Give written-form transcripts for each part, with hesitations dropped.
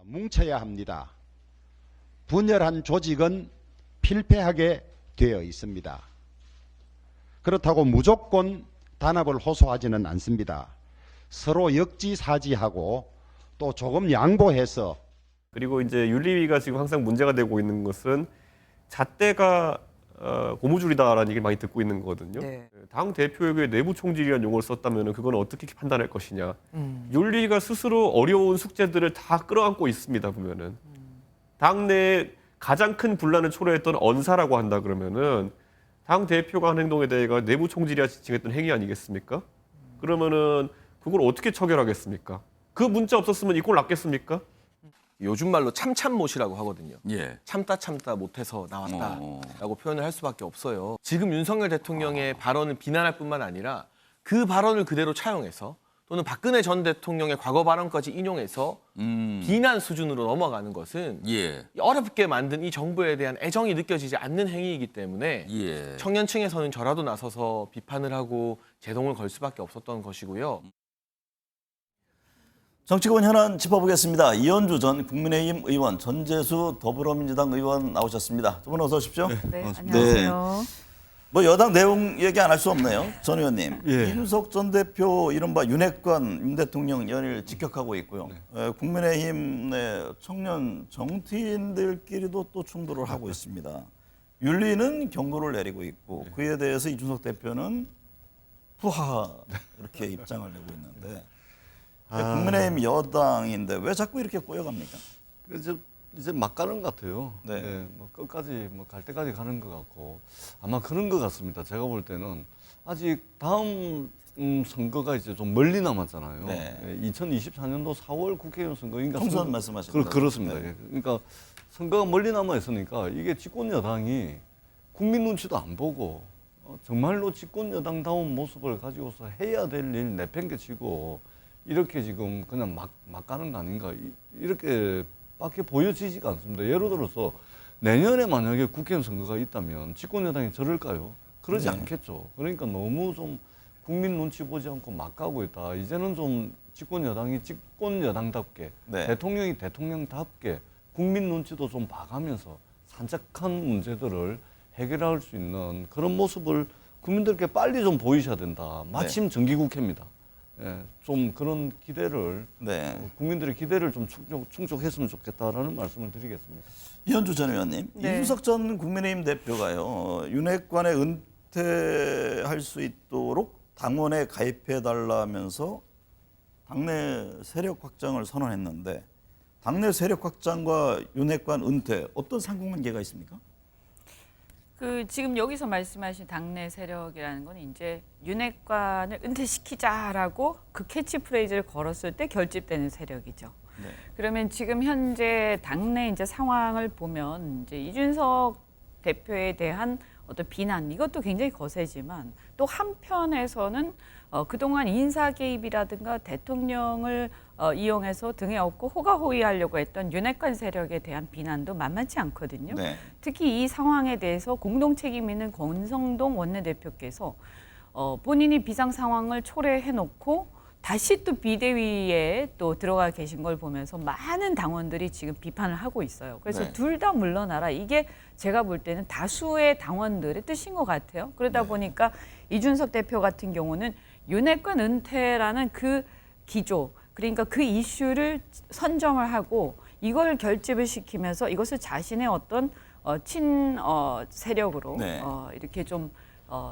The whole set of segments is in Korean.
뭉쳐야 합니다. 분열한 조직은 필패하게 되어 있습니다. 그렇다고 무조건 단합을 호소하지는 않습니다. 서로 역지사지하고 또 조금 양보해서. 그리고 이제 윤리위가 지금 항상 문제가 되고 있는 것은 잣대가 고무줄이다라는 얘기를 많이 듣고 있는 거거든요. 네. 당 대표에게 내부 총질이라는 용어를 썼다면 그건 어떻게 판단할 것이냐. 윤리위가 스스로 어려운 숙제들을 다 끌어안고 있습니다. 보면은 당내에 가장 큰 분란을 초래했던 언사라고 한다 그러면은 당 대표가 한 행동에 대해 내부 총질이라 지칭했던 행위 아니겠습니까? 그러면은 그걸 어떻게 처결하겠습니까? 그 문자 없었으면 이 꼴 났겠습니까? 요즘 말로 참참못이라고 하거든요. 예. 참다 못해서 나왔다라고 표현을 할 수밖에 없어요. 지금 윤석열 대통령의 발언을 비난할 뿐만 아니라 그 발언을 그대로 차용해서 또는 박근혜 전 대통령의 과거 발언까지 인용해서 비난 수준으로 넘어가는 것은 예. 어렵게 만든 이 정부에 대한 애정이 느껴지지 않는 행위이기 때문에 예. 청년층에서는 저라도 나서서 비판을 하고 제동을 걸 수밖에 없었던 것이고요. 정치권 현안 짚어보겠습니다. 이현주 전 국민의힘 의원, 전재수 더불어민주당 의원 나오셨습니다. 두 분 어서 오십시오. 네, 안녕하세요. 뭐 여당 내용 얘기 안 할 수 없네요. 전 의원님. 예. 이준석 전 대표 이른바 윤핵관 윤 대통령 연일 직격하고 있고요. 국민의힘 내 청년 정치인들끼리도 또 충돌을 하고 있습니다. 윤리는 경고를 내리고 있고 그에 대해서 이준석 대표는 푸하 이렇게 입장을 내고 있는데 국민의힘 여당인데 왜 자꾸 이렇게 꼬여갑니까? 이제 막 가는 것 같아요. 네. 네, 뭐 끝까지 갈 때까지 가는 것 같고 아마 그런 것 같습니다. 제가 볼 때는 아직 다음 선거가 이제 좀 멀리 남았잖아요. 네. 2024년도 4월 국회의원 선거인가? 총선 말씀하시는 그렇습니다. 네. 예. 그러니까 선거가 멀리 남아 있으니까 이게 집권 여당이 국민 눈치도 안 보고 정말로 집권 여당다운 모습을 가지고서 해야 될 일 내팽개치고 이렇게 지금 그냥 막 가는 거 아닌가 이렇게밖에 보여지지가 않습니다. 예를 들어서 내년에 만약에 국회의원 선거가 있다면 집권 여당이 저럴까요? 그러지 않겠죠. 그러니까 너무 좀 국민 눈치 보지 않고 막 가고 있다. 이제는 좀 집권 여당이 집권 여당답게 대통령이 대통령답게 국민 눈치도 좀 봐가면서 산적한 문제들을 해결할 수 있는 그런 모습을 국민들께 빨리 좀 보이셔야 된다. 마침 정기국회입니다. 예, 좀 그런 기대를 국민들의 기대를 좀 충족했으면 좋겠다라는 말씀을 드리겠습니다. 이현주 전 의원님, 이준석 전 국민의힘 대표가요 윤핵관에 은퇴할 수 있도록 당원에 가입해달라면서 당내 세력 확장을 선언했는데 당내 세력 확장과 윤핵관 은퇴 어떤 상관관계가 있습니까? 지금 여기서 말씀하신 당내 세력이라는 건 이제 윤핵관을 은퇴시키자라고 그 캐치프레이즈를 걸었을 때 결집되는 세력이죠. 네. 그러면 지금 현재 당내 이제 상황을 보면 이제 이준석 대표에 대한 어떤 비난 이것도 굉장히 거세지만 또 한편에서는 그동안 인사 개입이라든가 대통령을 이용해서 등에 업고 호가호위하려고 했던 윤핵관 세력에 대한 비난도 만만치 않거든요. 네. 특히 이 상황에 대해서 공동 책임 있는 권성동 원내대표께서 본인이 비상 상황을 초래해놓고 다시 또 비대위에 또 들어가 계신 걸 보면서 많은 당원들이 지금 비판을 하고 있어요. 그래서 둘 다 물러나라. 이게 제가 볼 때는 다수의 당원들의 뜻인 것 같아요. 그러다 보니까 이준석 대표 같은 경우는 윤핵관 은퇴라는 그 기조, 그러니까 그 이슈를 선점을 하고 이걸 결집을 시키면서 이것을 자신의 어떤 친 세력으로 이렇게 좀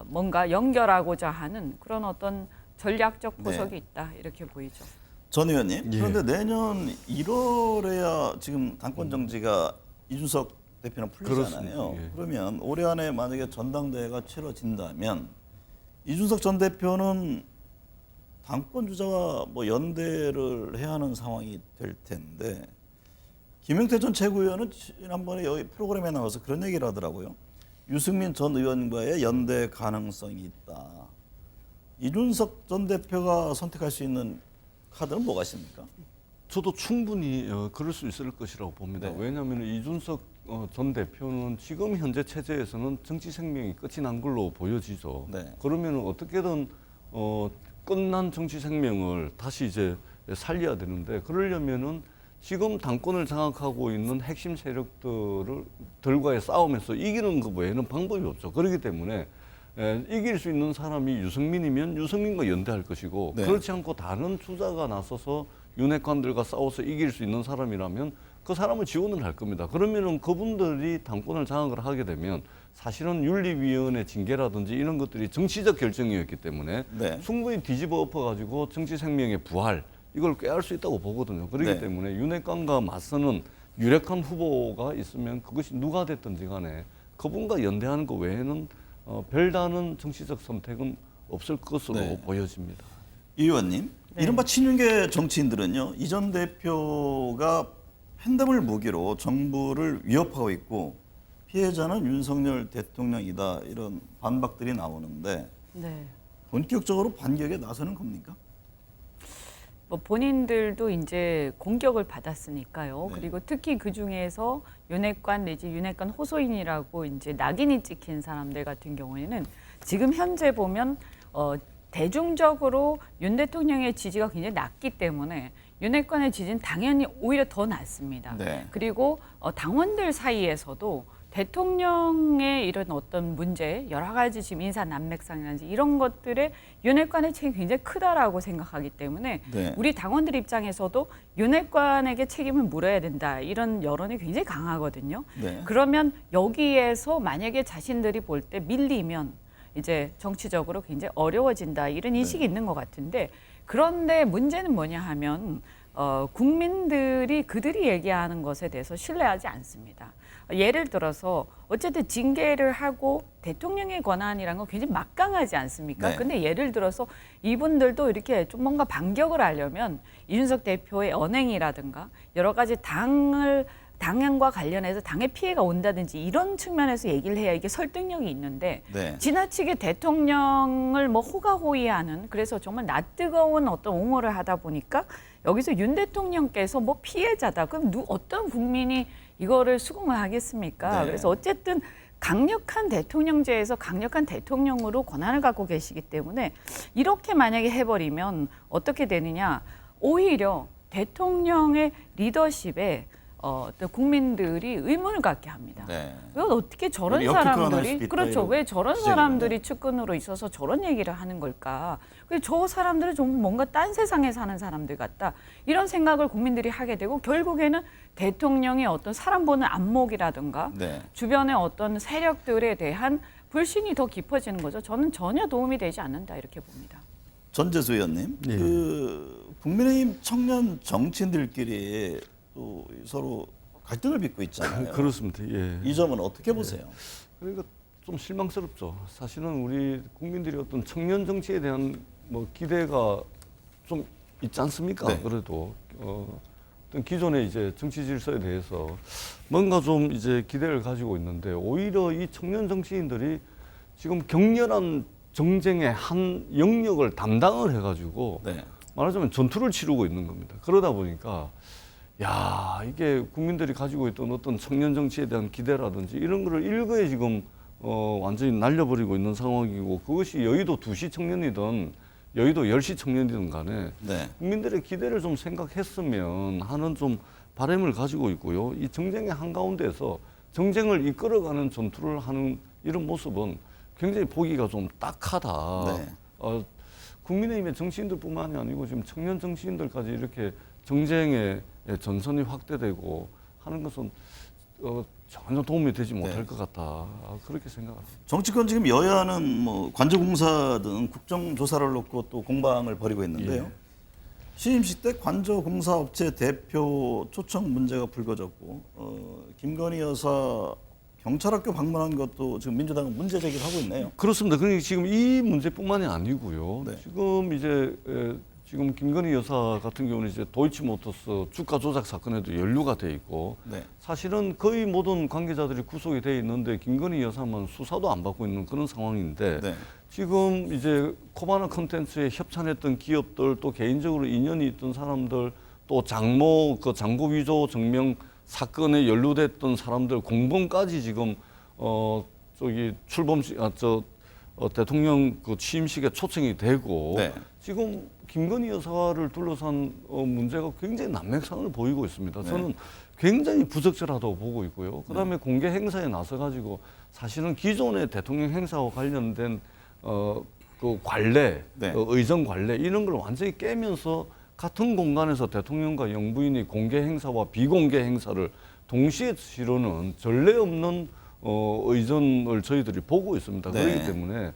뭔가 연결하고자 하는 그런 어떤 전략적 포석이 있다 이렇게 보이죠. 전 의원님, 그런데 내년 1월에야 지금 당권 정지가 이준석 대표는 풀리잖아요. 그러면 올해 안에 만약에 전당대회가 치러진다면 이준석 전 대표는 당권 주자와 뭐 연대를 해야 하는 상황이 될 텐데 김용태 전 최고위원은 지난번에 여기 프로그램에 나와서 그런 얘기를 하더라고요. 유승민 전 의원과의 연대 가능성이 있다. 이준석 전 대표가 선택할 수 있는 카드는 뭐가 있습니까? 저도 충분히 그럴 수 있을 것이라고 봅니다. 왜냐하면 이준석 전 대표는 지금 현재 체제에서는 정치 생명이 끝이 난 걸로 보여지죠. 그러면 어떻게든 끝난 정치 생명을 다시 이제 살려야 되는데 그러려면은 지금 당권을 장악하고 있는 핵심 세력들과의 싸움에서 이기는 것 외에는 방법이 없죠. 그렇기 때문에 이길 수 있는 사람이 유승민이면 유승민과 연대할 것이고 네. 그렇지 않고 다른 주자가 나서서 윤핵관들과 싸워서 이길 수 있는 사람이라면 그 사람을 지원을 할 겁니다. 그러면은 그분들이 당권을 장악을 하게 되면 사실은 윤리위원회 징계라든지 이런 것들이 정치적 결정이었기 때문에 네. 충분히 뒤집어 엎어가지고 정치 생명의 부활 이걸 꾀할 수 있다고 보거든요. 그렇기 네. 때문에 윤핵관과 맞서는 유력한 후보가 있으면 그것이 누가 됐든지 간에 그분과 연대하는 것 외에는 별다른 정치적 선택은 없을 것으로 네. 보여집니다. 이 의원님, 이른바 친윤계 정치인들은요, 이 전 대표가 팬덤을 무기로 정부를 위협하고 있고 피해자는 윤석열 대통령이다 이런 반박들이 나오는데 네. 본격적으로 반격에 나서는 겁니까? 뭐 본인들도 이제 공격을 받았으니까요. 네. 그리고 특히 그 중에서 윤핵관 내지 윤핵관 호소인이라고 이제 낙인이 찍힌 사람들 같은 경우에는 지금 현재 보면 대중적으로 윤 대통령의 지지가 굉장히 낮기 때문에 윤핵관의 지지는 당연히 오히려 더 낮습니다. 네. 그리고 당원들 사이에서도 대통령의 이런 어떤 문제, 여러 가지 지금 인사 난맥상이라든지 이런 것들에 윤핵관의 책임이 굉장히 크다라고 생각하기 때문에 네. 우리 당원들 입장에서도 윤핵관에게 책임을 물어야 된다 이런 여론이 굉장히 강하거든요. 네. 그러면 여기에서 만약에 자신들이 볼 때 밀리면 이제 정치적으로 굉장히 어려워진다 이런 인식이 있는 것 같은데 그런데 문제는 뭐냐 하면 국민들이 그들이 얘기하는 것에 대해서 신뢰하지 않습니다. 예를 들어서 어쨌든 징계를 하고 대통령의 권한이라는 건 굉장히 막강하지 않습니까? 네. 근데 예를 들어서 이분들도 이렇게 좀 뭔가 반격을 하려면 이준석 대표의 언행이라든가 여러 가지 당과 관련해서 당의 피해가 온다든지 이런 측면에서 얘기를 해야 이게 설득력이 있는데 네. 지나치게 대통령을 뭐 호가호위하는 그래서 정말 낯뜨거운 어떤 옹호를 하다 보니까 여기서 윤 대통령께서 뭐 피해자다. 그럼 어떤 국민이 이거를 수긍을 하겠습니까? 네. 그래서 어쨌든 강력한 대통령제에서 강력한 대통령으로 권한을 갖고 계시기 때문에 이렇게 만약에 해버리면 어떻게 되느냐? 오히려 대통령의 리더십에 어떤 국민들이 의문을 갖게 합니다. 네. 왜 어떻게 저런 역효과가 날 수도 사람들이 있다, 그렇죠? 이런 왜 저런 지적입니다. 사람들이 측근으로 있어서 저런 얘기를 하는 걸까? 저 사람들은 좀 뭔가 딴 세상에 사는 사람들 같다. 이런 생각을 국민들이 하게 되고 결국에는 대통령의 어떤 사람 보는 안목이라든가 네. 주변의 어떤 세력들에 대한 불신이 더 깊어지는 거죠. 저는 전혀 도움이 되지 않는다 이렇게 봅니다. 전재수 의원님, 예. 그 국민의힘 청년 정치인들끼리 또 서로 갈등을 빚고 있잖아요. 그렇습니다. 예. 이 점은 어떻게 보세요? 그러니까 좀 실망스럽죠. 사실은 우리 국민들이 어떤 청년 정치에 대한 뭐 기대가 좀 있지 않습니까? 네. 그래도 어떤 기존의 이제 정치 질서에 대해서 뭔가 좀 이제 기대를 가지고 있는데 오히려 이 청년 정치인들이 지금 격렬한 정쟁의 한 영역을 담당을 해가지고 네. 말하자면 전투를 치르고 있는 겁니다. 그러다 보니까 야 이게 국민들이 가지고 있던 어떤 청년 정치에 대한 기대라든지 이런 거를 일거에 지금 완전히 날려버리고 있는 상황이고 그것이 여의도 2시 청년이든 여의도 10시 청년이든 간에 네. 국민들의 기대를 좀 생각했으면 하는 좀 바람을 가지고 있고요. 이 정쟁의 한가운데서 정쟁을 이끌어가는 전투를 하는 이런 모습은 굉장히 보기가 좀 딱하다. 네. 국민의힘의 정치인들뿐만이 아니고 지금 청년 정치인들까지 이렇게 정쟁의 전선이 확대되고 하는 것은 전혀 도움이 되지 못할 네. 것 같다. 그렇게 생각합니다. 정치권 지금 여야는 뭐 관저공사 등 국정조사를 놓고 또 공방을 벌이고 있는데요. 예. 취임식 때 관저공사업체 대표 초청 문제가 불거졌고 김건희 여사 경찰학교 방문한 것도 지금 민주당은 문제 제기를 하고 있네요. 그렇습니다. 그러니까 지금 이 문제뿐만이 아니고요. 네. 지금 이제 지금 김건희 여사 같은 경우는 이제 도이치모터스 주가 조작 사건에도 연루가 돼 있고 네. 사실은 거의 모든 관계자들이 구속이 돼 있는데 김건희 여사만 수사도 안 받고 있는 그런 상황인데 네. 지금 이제 코바나 컨텐츠에 협찬했던 기업들 또 개인적으로 인연이 있던 사람들 또 장모 그 장고 위조 증명 사건에 연루됐던 사람들 공범까지 지금 저기 대통령 그 취임식에 초청이 되고 네. 지금 김건희 여사를 둘러싼 문제가 굉장히 난맥상을 보이고 있습니다. 저는 굉장히 부적절하다고 보고 있고요. 그다음에 공개 행사에 나서 가지고 사실은 기존의 대통령 행사와 관련된 그 관례, 네. 의정 관례 이런 걸 완전히 깨면서 같은 공간에서 대통령과 영부인이 공개 행사와 비공개 행사를 동시에 치르는 전례 없는 의전을 저희들이 보고 있습니다. 네. 그렇기 때문에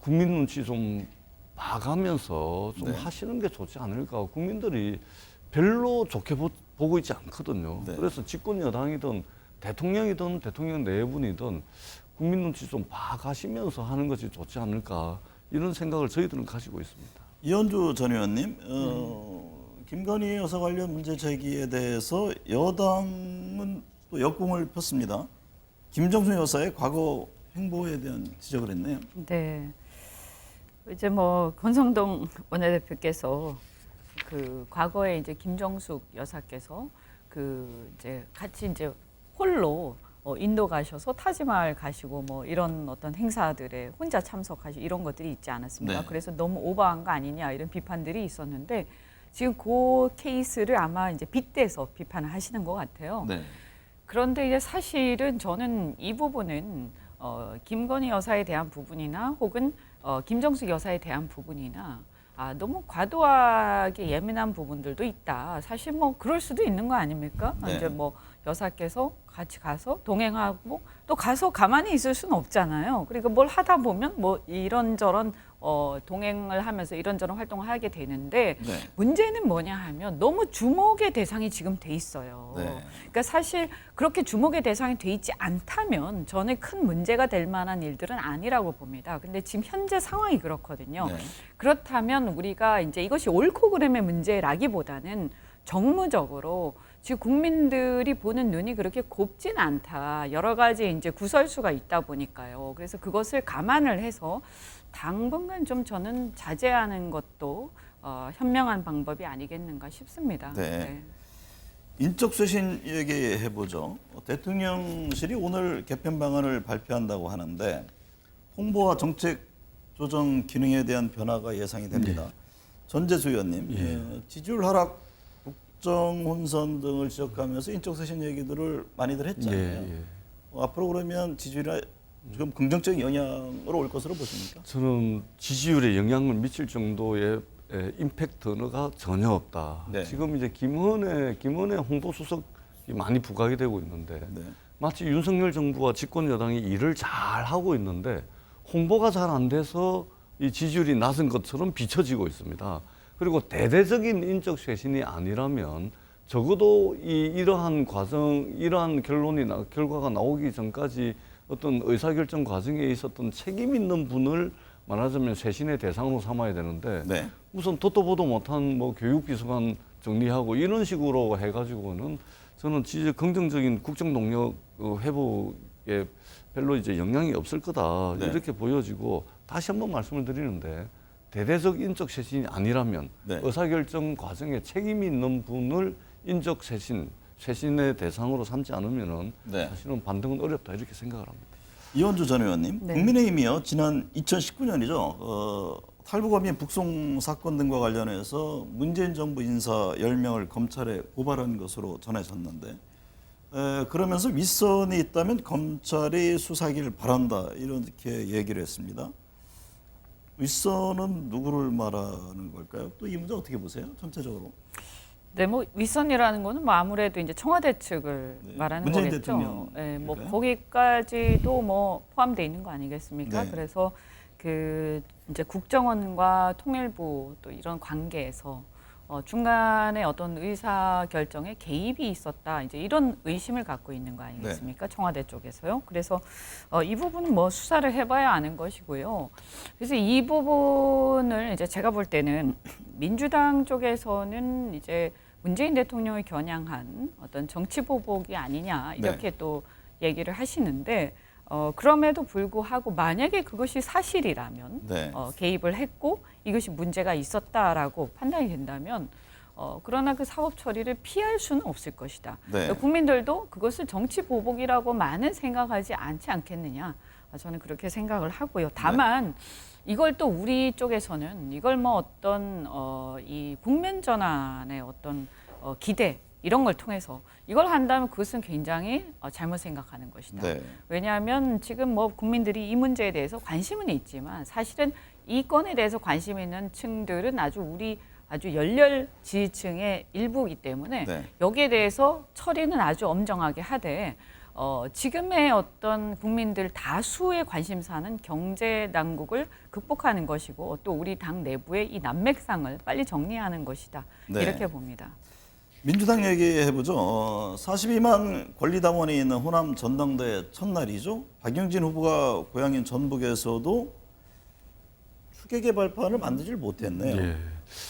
국민 눈치 좀 봐가면서 좀 네. 하시는 게 좋지 않을까. 국민들이 별로 좋게 보고 있지 않거든요. 네. 그래서 집권 여당이든 대통령이든 대통령 내분이든 국민 눈치 좀 봐가시면서 하는 것이 좋지 않을까 이런 생각을 저희들은 가지고 있습니다. 이현주 전 의원님, 김건희 여사 관련 문제 제기에 대해서 여당은 또 역공을 폈습니다. 김정숙 여사의 과거 행보에 대한 지적을 했네요. 네. 이제 뭐 권성동 원내대표께서 그 과거에 이제 김정숙 여사께서 그 이제 같이 이제 홀로 인도 가셔서 타지마할 가시고 뭐 이런 어떤 행사들에 혼자 참석하시고 이런 것들이 있지 않았습니까? 네. 그래서 너무 오버한 거 아니냐 이런 비판들이 있었는데 지금 그 케이스를 아마 이제 빗대서 비판을 하시는 것 같아요. 네. 그런데 이제 사실은 저는 이 부분은 김건희 여사에 대한 부분이나 혹은 김정숙 여사에 대한 부분이나 너무 과도하게 예민한 부분들도 있다. 사실 뭐 그럴 수도 있는 거 아닙니까? 네. 이제 뭐 여사께서 같이 가서 동행하고 또 가서 가만히 있을 수는 없잖아요. 그러니까 뭘 하다 보면 뭐 이런저런 동행을 하면서 이런저런 활동을 하게 되는데 네. 문제는 뭐냐 하면 너무 주목의 대상이 지금 돼 있어요. 네. 그러니까 사실 그렇게 주목의 대상이 돼 있지 않다면 저는 큰 문제가 될 만한 일들은 아니라고 봅니다. 근데 지금 현재 상황이 그렇거든요. 네. 그렇다면 우리가 이제 이것이 옳고 그름의 문제라기보다는 정무적으로 지금 국민들이 보는 눈이 그렇게 곱진 않다. 여러 가지 이제 구설수가 있다 보니까요. 그래서 그것을 감안을 해서 당분간 좀 저는 자제하는 것도 현명한 방법이 아니겠는가 싶습니다. 네. 인적 쇄신 얘기해 보죠. 대통령실이 오늘 개편 방안을 발표한다고 하는데 홍보와 정책 조정 기능에 대한 변화가 예상이 됩니다. 전재수 의원님, 지지율 하락, 국정 혼선 등을 지적하면서 인적 쇄신 얘기들을 많이들 했잖아요. 앞으로 그러면 지지율에 좀 긍정적인 영향으로 올 것으로 보십니까? 저는 지지율에 영향을 미칠 정도의 임팩트가 전혀 없다. 네. 지금 이제 김은혜 홍보수석이 많이 부각이 되고 있는데 네. 마치 윤석열 정부와 집권 여당이 일을 잘 하고 있는데 홍보가 잘 안 돼서 이 지지율이 낮은 것처럼 비춰지고 있습니다. 그리고 대대적인 인적 쇄신이 아니라면 적어도 이러한 결과가 나오기 전까지 어떤 의사결정 과정에 있었던 책임 있는 분을 말하자면 쇄신의 대상으로 삼아야 되는데 네. 우선 듣도 보도 못한 뭐 교육비서관 정리하고 이런 식으로 해가지고는 저는 진짜 긍정적인 국정 동력 회복에 별로 이제 영향이 없을 거다 네. 이렇게 보여지고 다시 한번 말씀을 드리는데 대대적 인적 쇄신이 아니라면 네. 의사결정 과정에 책임이 있는 분을 인적 쇄신의 대상으로 삼지 않으면은 네. 사실은 반등은 어렵다 이렇게 생각을 합니다. 이현주 전 의원님, 네. 국민의힘이요 지난 2019년이죠. 탈북어민 북송 사건 등과 관련해서 문재인 정부 인사 10명을 검찰에 고발한 것으로 전해졌는데 그러면서 윗선이 있다면 검찰이 수사하기를 바란다 이렇게 얘기를 했습니다. 윗선은 누구를 말하는 걸까요? 또 이 문제 어떻게 보세요? 전체적으로. 네, 뭐 윗선이라는 거는 뭐 아무래도 이제 청와대 측을 네, 말하는 문재인 거겠죠. 대통령. 네, 뭐 그러니까요? 거기까지도 뭐 포함되어 있는 거 아니겠습니까? 네. 그래서 그 이제 국정원과 통일부 또 이런 관계에서 중간에 어떤 의사 결정에 개입이 있었다. 이제 이런 의심을 갖고 있는 거 아니겠습니까? 청와대 쪽에서요. 그래서 이 부분은 뭐 수사를 해봐야 아는 것이고요. 그래서 이 부분을 이제 제가 볼 때는 민주당 쪽에서는 이제 문재인 대통령을 겨냥한 어떤 정치 보복이 아니냐 이렇게 또 얘기를 하시는데 그럼에도 불구하고 만약에 그것이 사실이라면 네. 개입을 했고 이것이 문제가 있었다라고 판단이 된다면 그러나 그 사법 처리를 피할 수는 없을 것이다. 네. 국민들도 그것을 정치 보복이라고만은 생각하지 않지 않겠느냐. 저는 그렇게 생각을 하고요. 다만 이걸 또 우리 쪽에서는 이걸 뭐 어떤 이 국면 전환의 어떤 기대 이런 걸 통해서 이걸 한다면 그것은 굉장히 잘못 생각하는 것이다. 네. 왜냐하면 지금 뭐 국민들이 이 문제에 대해서 관심은 있지만 사실은 이 건에 대해서 관심 있는 층들은 아주 열렬 지지층의 일부이기 때문에 네. 여기에 대해서 처리는 아주 엄정하게 하되 지금의 어떤 국민들 다수의 관심사는 경제 난국을 극복하는 것이고 또 우리 당 내부의 이 난맥상을 빨리 정리하는 것이다. 네. 이렇게 봅니다. 민주당 얘기해보죠. 42만 권리당원이 있는 호남 전당대 첫날이죠. 박용진 후보가 고향인 전북에서도 추계계 발판을 만들질 못했네요. 예.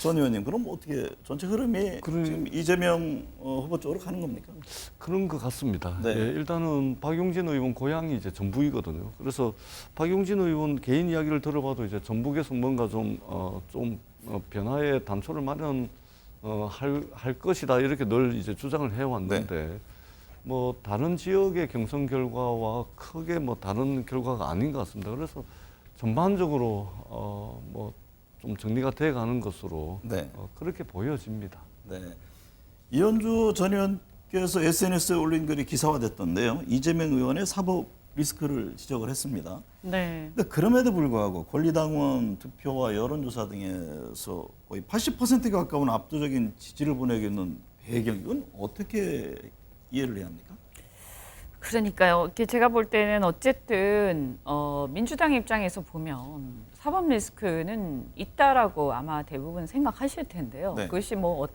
전 의원님, 그럼 어떻게 전체 흐름이 지금 이재명 후보 쪽으로 가는 겁니까? 그런 것 같습니다. 네. 예, 일단은 박용진 의원 고향이 이제 전북이거든요. 그래서 박용진 의원 개인 이야기를 들어봐도 이제 전북에서 뭔가 좀 변화의 단초를 할 것이다 이렇게 늘 이제 주장을 해왔는데 뭐 다른 지역의 경선 결과와 크게 뭐 다른 결과가 아닌 것 같습니다. 그래서 전반적으로 뭐 좀 정리가 돼가는 것으로 네. 그렇게 보여집니다. 네. 이현주 전 의원께서 SNS에 올린 글이 기사화됐던데요. 이재명 의원의 사법 리스크를 지적을 했습니다. 네. 근데 그럼에도 불구하고 권리당원 투표와 여론조사 등에서 거의 80%에 가까운 압도적인 지지를 보내고 있는 배경, 이건 어떻게 이해를 해야 합니까? 그러니까요. 이렇게 제가 볼 때는 어쨌든 민주당 입장에서 보면 사법 리스크는 있다라고 아마 대부분 생각하실 텐데요. 네. 그것이 뭐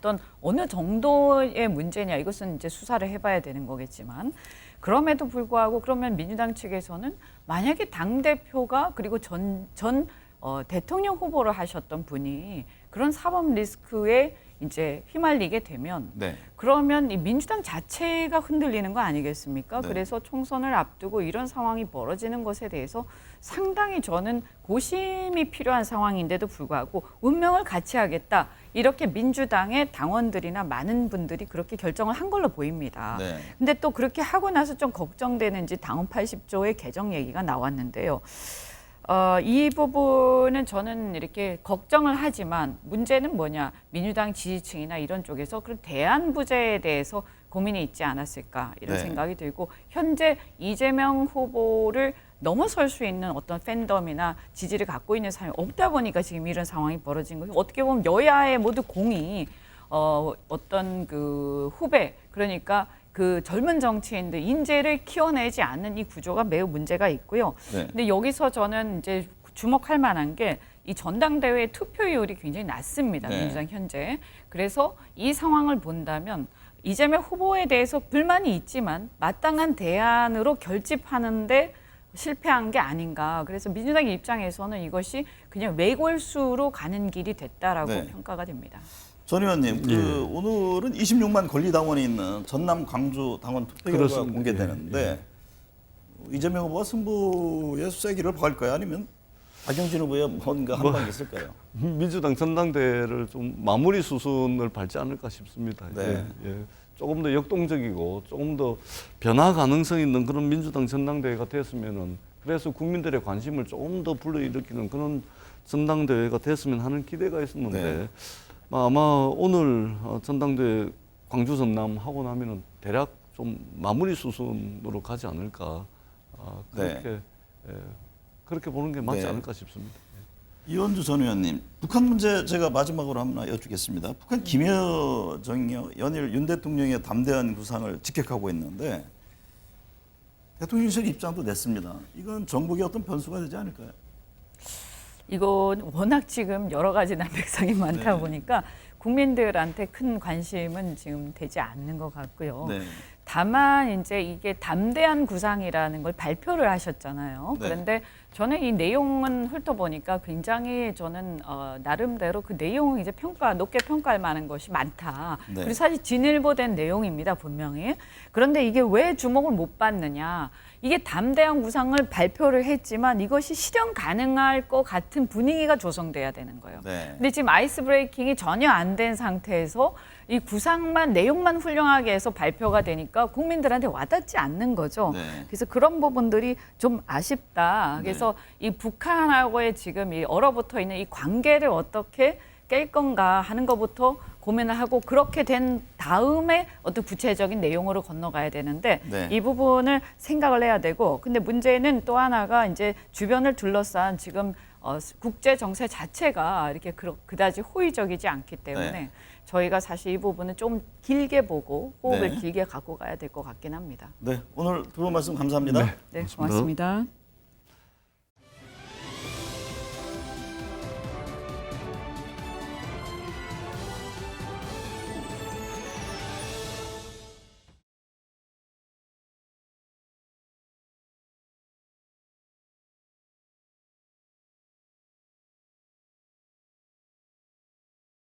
어느 정도의 문제냐 이것은 이제 수사를 해봐야 되는 거겠지만 그럼에도 불구하고 그러면 민주당 측에서는 만약에 당 대표가 그리고 전 대통령 후보를 하셨던 분이 그런 사법 리스크에 이제 휘말리게 되면 네. 그러면 이 민주당 자체가 흔들리는 거 아니겠습니까? 네. 그래서 총선을 앞두고 이런 상황이 벌어지는 것에 대해서 상당히 저는 고심이 필요한 상황인데도 불구하고 운명을 같이 하겠다. 이렇게 민주당의 당원들이나 많은 분들이 그렇게 결정을 한 걸로 보입니다. 네. 근데 또 그렇게 하고 나서 좀 걱정되는지 당헌 80조의 개정 얘기가 나왔는데요. 이 부분은 저는 이렇게 걱정을 하지만 문제는 뭐냐, 민주당 지지층이나 이런 쪽에서 그런 대안 부재에 대해서 고민이 있지 않았을까 이런 네. 생각이 들고 현재 이재명 후보를 넘어설 수 있는 어떤 팬덤이나 지지를 갖고 있는 사람이 없다 보니까 지금 이런 상황이 벌어진 거예요. 어떻게 보면 여야의 모두 공이 어떤 그 후배 그러니까 그 젊은 정치인들 인재를 키워내지 않는 이 구조가 매우 문제가 있고요. 네. 근데 여기서 저는 이제 주목할 만한 게 이 전당대회 투표율이 굉장히 낮습니다. 네. 민주당 현재. 그래서 이 상황을 본다면 이재명 후보에 대해서 불만이 있지만 마땅한 대안으로 결집하는데 실패한 게 아닌가. 그래서 민주당 입장에서는 이것이 그냥 외골수로 가는 길이 됐다라고 네. 평가가 됩니다. 전 의원님, 오늘은 26만 권리당원이 있는 전남 광주 당원 투표 결과가 그렇습니다. 공개되는데 이재명 후보가 승부의 쐐기를 박을까요? 아니면 박용진 후보의 뭔가 한 방이 있을까요? 민주당 전당대회를 좀 마무리 수순을 밟지 않을까 싶습니다. 네. 예. 조금 더 역동적이고 조금 더 변화 가능성 있는 그런 민주당 전당대회가 됐으면은 그래서 국민들의 관심을 조금 더 불러일으키는 그런 전당대회가 됐으면 하는 기대가 있었는데 네. 아마 오늘 전당대회 광주 전남 하고 나면은 대략 좀 마무리 수순으로 가지 않을까 그렇게 그렇게 보는 게 맞지 네. 않을까 싶습니다. 이현주 전 의원님, 북한 문제 제가 마지막으로 하나 여쭙겠습니다. 북한 김여정 연일 윤 대통령의 담대한 구상을 직격하고 있는데 대통령실 입장도 냈습니다. 이건 정국의 어떤 변수가 되지 않을까요? 이건 워낙 지금 여러 가지 난백상이 많다 네. 보니까 국민들한테 큰 관심은 지금 되지 않는 것 같고요. 네. 다만 이제 이게 담대한 구상이라는 걸 발표를 하셨잖아요. 네. 그런데 저는 이 내용은 훑어보니까 굉장히 저는 나름대로 그 내용을 이제 높게 평가할 만한 것이 많다. 네. 그리고 사실 진일보된 내용입니다, 분명히. 그런데 이게 왜 주목을 못 받느냐? 이게 담대한 구상을 발표를 했지만 이것이 실현 가능할 것 같은 분위기가 조성돼야 되는 거예요. 네. 근데 지금 아이스 브레이킹이 전혀 안 된 상태에서 이 구상만 내용만 훌륭하게 해서 발표가 되니까 국민들한테 와닿지 않는 거죠. 네. 그래서 그런 부분들이 좀 아쉽다. 그래서 이 북한하고의 지금 이 얼어붙어 있는 이 관계를 어떻게 깰 건가 하는 것부터 고민을 하고 그렇게 된 다음에 어떤 구체적인 내용으로 건너가야 되는데 네. 이 부분을 생각을 해야 되고 근데 문제는 또 하나가 이제 주변을 둘러싼 지금 국제 정세 자체가 이렇게 그다지 호의적이지 않기 때문에 네. 저희가 사실 이 부분은 좀 길게 보고 호흡을 네. 길게 갖고 가야 될 것 같긴 합니다. 네, 오늘 두 분 말씀 감사합니다. 네, 고맙습니다.